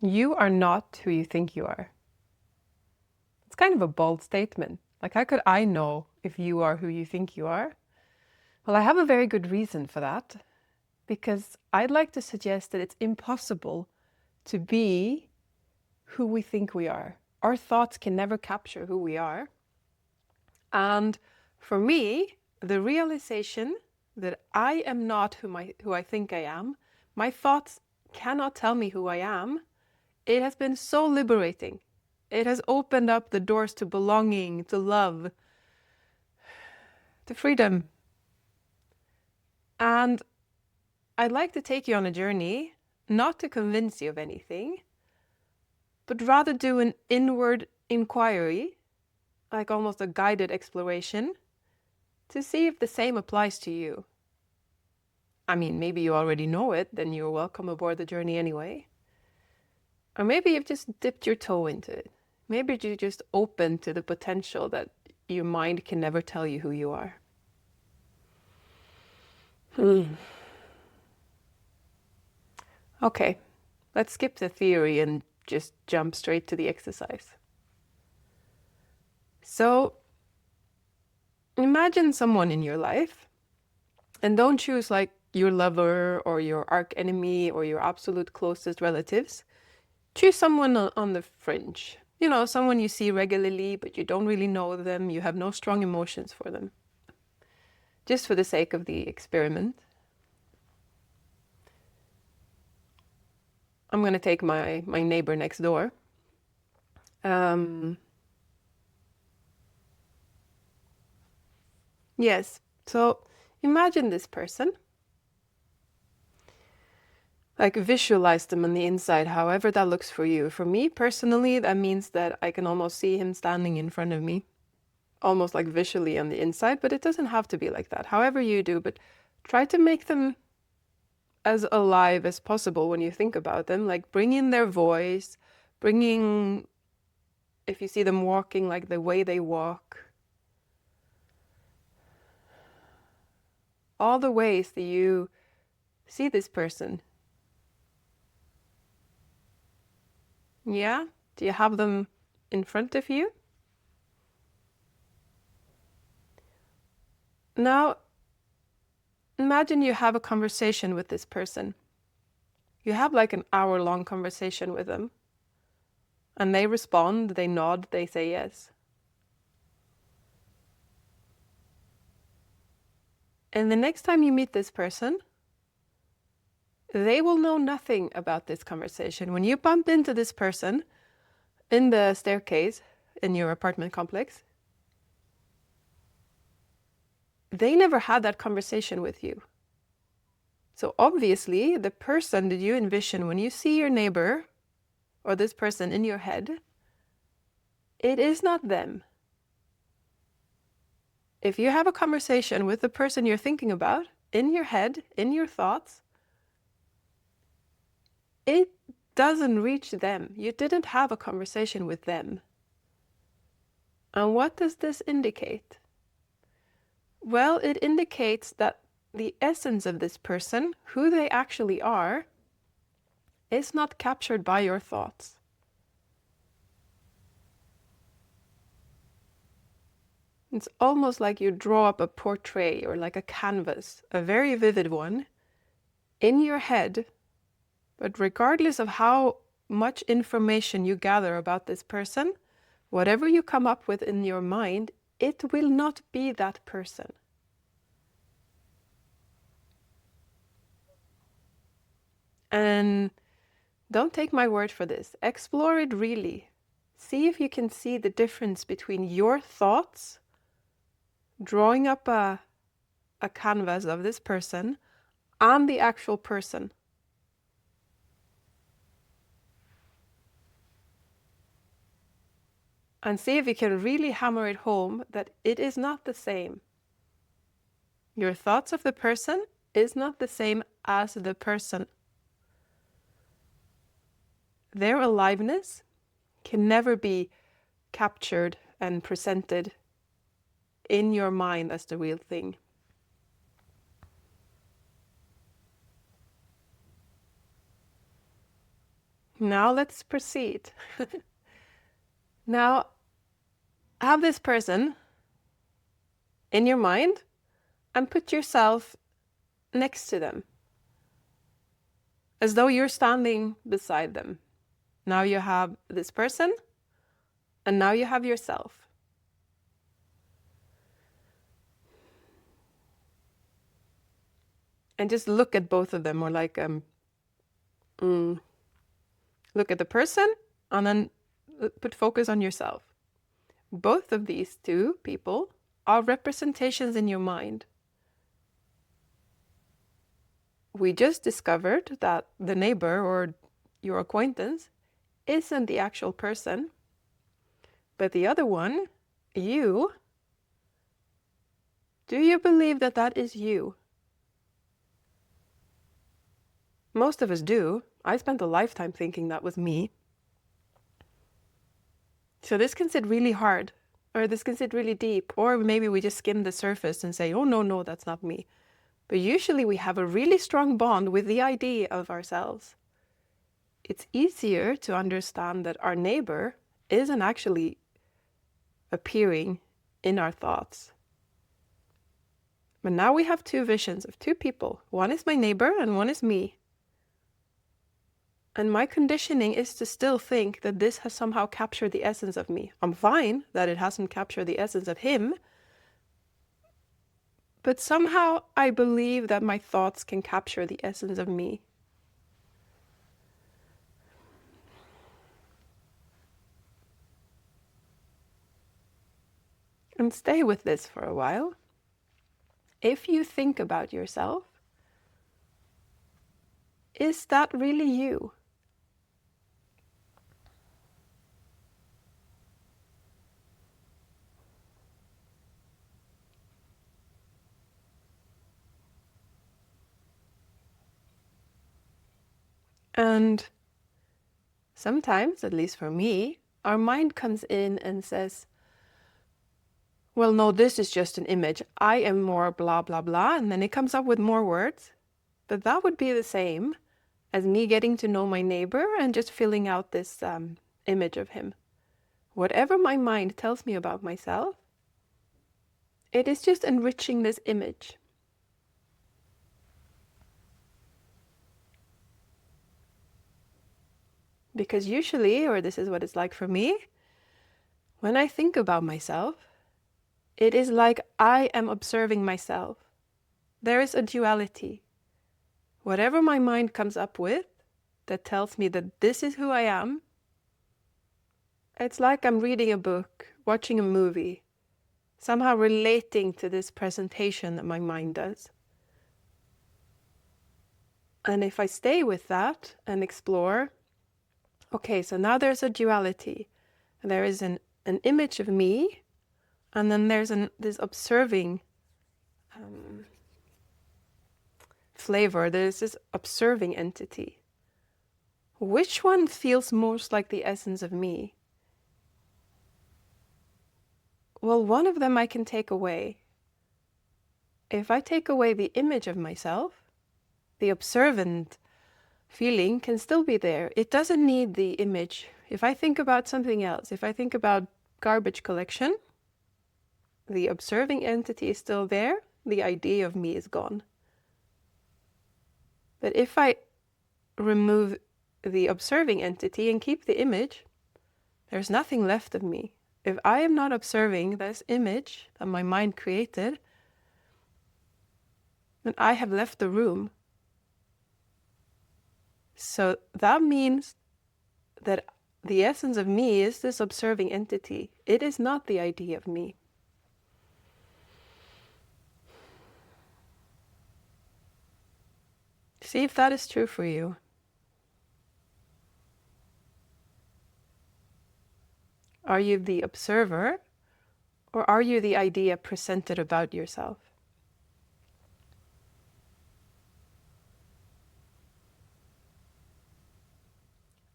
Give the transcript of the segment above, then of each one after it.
You are not who you think you are. It's kind of a bold statement. Like, how could I know if you are who you think you are? Well, I have a very good reason for that, because I'd like to suggest that it's impossible to be who we think we are. Our thoughts can never capture who we are. And for me, the realization that I am not who I think I am, my thoughts cannot tell me who I am, it has been so liberating. It has opened up the doors to belonging, to love, to freedom. And I'd like to take you on a journey, not to convince you of anything, but rather do an inward inquiry, like almost a guided exploration, to see if the same applies to you. I mean, maybe you already know it, then you're welcome aboard the journey anyway. Or maybe you've just dipped your toe into it. Maybe you're just open to the potential that your mind can never tell you who you are. Okay, let's skip the theory and just jump straight to the exercise. So, imagine someone in your life, and don't choose like your lover or your arch enemy or your absolute closest relatives. Choose someone on the fringe. You know, someone you see regularly, but you don't really know them, you have no strong emotions for them. Just for the sake of the experiment. I'm going to take my neighbor next door. Yes, so imagine this person. Like visualize them on the inside, however that looks for you. For me personally, that means that I can almost see him standing in front of me, almost like visually on the inside, but it doesn't have to be like that. However you do, but try to make them as alive as possible when you think about them. Like bring in their voice, bringing, if you see them walking, like the way they walk. All the ways that you see this person. Yeah? Do you have them in front of you? Now, imagine you have a conversation with this person. You have like an hour-long conversation with them. And they respond, they nod, they say yes. And the next time you meet this person, they will know nothing about this conversation. When you bump into this person in the staircase in your apartment complex, they never had that conversation with you. So obviously, the person that you envision when you see your neighbor or this person in your head, it is not them. If you have a conversation with the person you're thinking about in your head, in your thoughts, it doesn't reach them. You didn't have a conversation with them. And what does this indicate? Well, it indicates that the essence of this person, who they actually are, is not captured by your thoughts. It's almost like you draw up a portrait or like a canvas, a very vivid one, in your head, but regardless of how much information you gather about this person, whatever you come up with in your mind, it will not be that person. And don't take my word for this. Explore it really. See if you can see the difference between your thoughts, drawing up a canvas of this person, and the actual person. And see if you can really hammer it home that it is not the same. Your thoughts of the person is not the same as the person. Their aliveness can never be captured and presented in your mind as the real thing. Now let's proceed. Now, have this person in your mind and put yourself next to them, as though you're standing beside them. Now you have this person, and now you have yourself. And just look at both of them, or like look at the person and then put focus on yourself. Both of these two people are representations in your mind. We just discovered that the neighbor or your acquaintance isn't the actual person, but the other one, you, do you believe that that is you? Most of us do. I spent a lifetime thinking that was me. So this can sit really hard, or this can sit really deep, or maybe we just skim the surface and say, oh no, that's not me. But usually we have a really strong bond with the idea of ourselves. It's easier to understand that our neighbor isn't actually appearing in our thoughts. But now we have two visions of two people. One is my neighbor and one is me. And my conditioning is to still think that this has somehow captured the essence of me. I'm fine that it hasn't captured the essence of him, but somehow I believe that my thoughts can capture the essence of me. And stay with this for a while. If you think about yourself, is that really you? And sometimes, at least for me, our mind comes in and says, well, no, this is just an image. I am more blah, blah, blah. And then it comes up with more words. But that would be the same as me getting to know my neighbor and just filling out this image of him. Whatever my mind tells me about myself, it is just enriching this image. Because usually, or this is what it's like for me, when I think about myself, it is like I am observing myself. There is a duality. Whatever my mind comes up with that tells me that this is who I am, it's like I'm reading a book, watching a movie, somehow relating to this presentation that my mind does. And if I stay with that and explore, okay, so now there's a duality. There is an image of me, and then there's this observing flavor. There's this observing entity. Which one feels most like the essence of me? Well, one of them I can take away. If I take away the image of myself, the observant feeling can still be there. It doesn't need the image. If I think about something else, if I think about garbage collection, the observing entity is still there, the idea of me is gone. But if I remove the observing entity and keep the image, there's nothing left of me. If I am not observing this image that my mind created, then I have left the room. So that means that the essence of me is this observing entity. It is not the idea of me. See if that is true for you. Are you the observer, or are you the idea presented about yourself?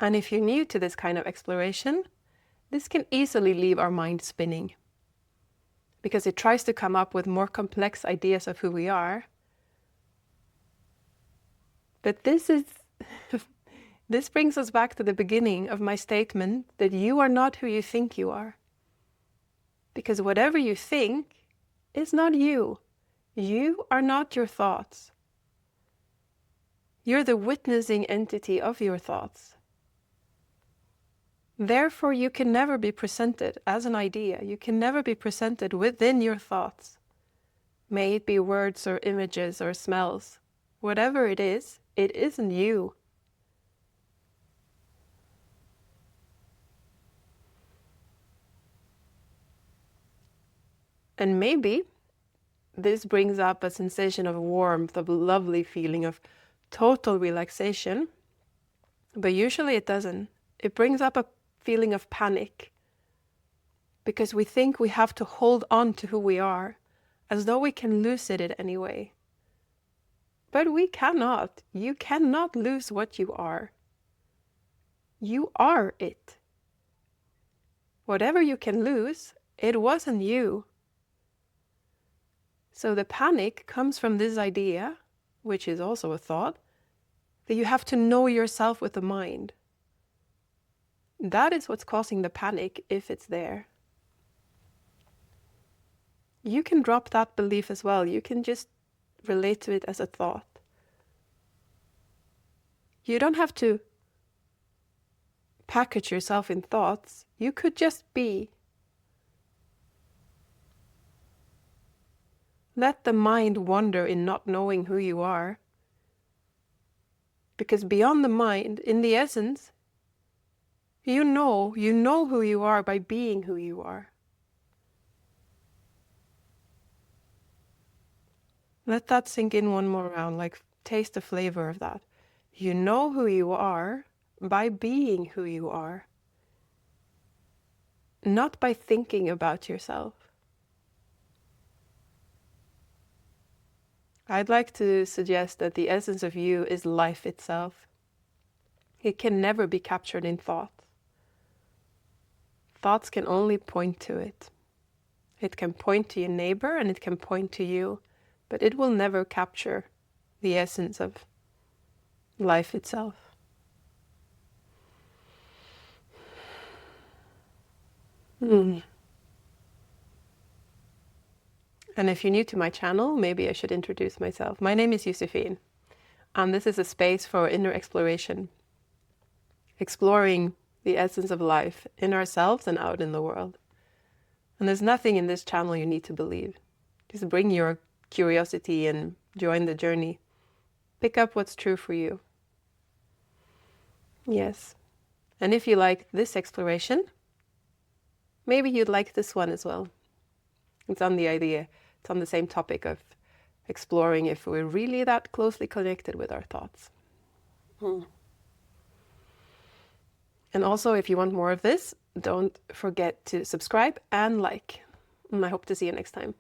And if you're new to this kind of exploration, this can easily leave our mind spinning, because it tries to come up with more complex ideas of who we are. But this is This brings us back to the beginning of my statement that you are not who you think you are. Because whatever you think is not you. You are not your thoughts. You're the witnessing entity of your thoughts. Therefore, you can never be presented as an idea. You can never be presented within your thoughts. May it be words or images or smells. Whatever it isn't you. And maybe this brings up a sensation of warmth, of lovely feeling, of total relaxation. But usually it doesn't. It brings up a feeling of panic. Because we think we have to hold on to who we are, as though we can lose it anyway. But we cannot. You cannot lose what you are. You are it. Whatever you can lose, it wasn't you. So the panic comes from this idea, which is also a thought, that you have to know yourself with the mind. That is what's causing the panic, if it's there. You can drop that belief as well. You can just relate to it as a thought. You don't have to package yourself in thoughts. You could just be. Let the mind wander in not knowing who you are. Because beyond the mind, in the essence, you know who you are by being who you are. Let that sink in one more round, like taste the flavor of that. You know who you are by being who you are. Not by thinking about yourself. I'd like to suggest that the essence of you is life itself. It can never be captured in thought. Thoughts can only point to it. It can point to your neighbor and it can point to you, but it will never capture the essence of life itself. And if you're new to my channel, maybe I should introduce myself. My name is Josephine, and this is a space for inner exploration, exploring the essence of life in ourselves and out in the world. And there's nothing in this channel you need to believe. Just bring your curiosity and join the journey. Pick up what's true for you. Yes. And if you like this exploration, maybe you'd like this one as well. It's on the same topic of exploring if we're really that closely connected with our thoughts. And also, if you want more of this, don't forget to subscribe and like. And I hope to see you next time.